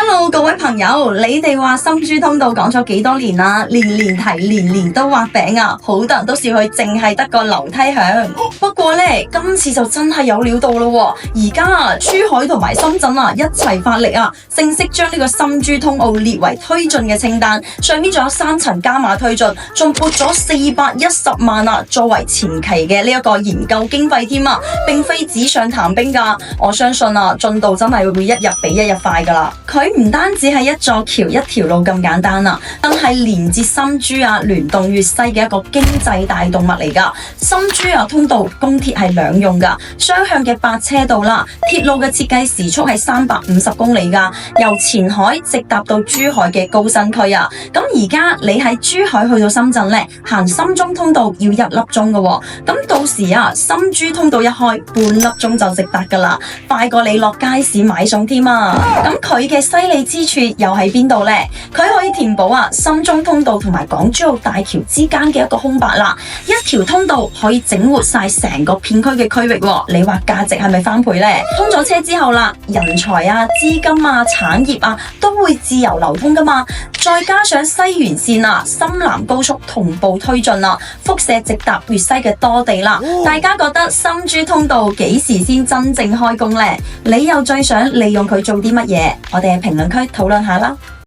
Hello，各位朋友，你哋話深珠通道講咗幾多年啦？年年提，年年都畫餅啊！好多人都笑佢淨係得個樓梯響。不過呢，今次就真係有料到咯。而家珠海同埋深圳一齊發力正式將呢個深珠通道列為推進嘅清單。上面仲有3層加碼推進，仲撥咗410萬作為前期嘅呢一個研究經費添並非紙上談兵噶。我相信進度真係會一日比一日快噶啦。佢唔單止係一座橋一條路咁簡單更係連接深珠聯動粵西嘅一個經濟大動物嚟噶。深珠通道公鐵係兩用噶，雙向嘅8車道啦。鐵路嘅設計時速係350公里噶，由前海直達到珠海嘅高新區咁而家你喺珠海去到深圳行深中通道要1粒鐘噶咁到時深珠通道一開，半粒鐘就直達噶啦，快過你落街市買餸添咁佢嘅犀利之處又喺邊度呢？佢可以填補深中通道同埋港珠澳大橋之間嘅一個空白啦。一條通道可以整活晒成個片區嘅區域你話價值係咪翻倍呢？通咗車之後啦，人才資金產業都會自由流通噶嘛。再加上西沿線深南高速同步推進輻射直達粵西嘅多地啦。大家覺得深珠通道幾時先真正開工呢？你又最想利用佢做啲乜嘢？我哋喺評論區討論下啦。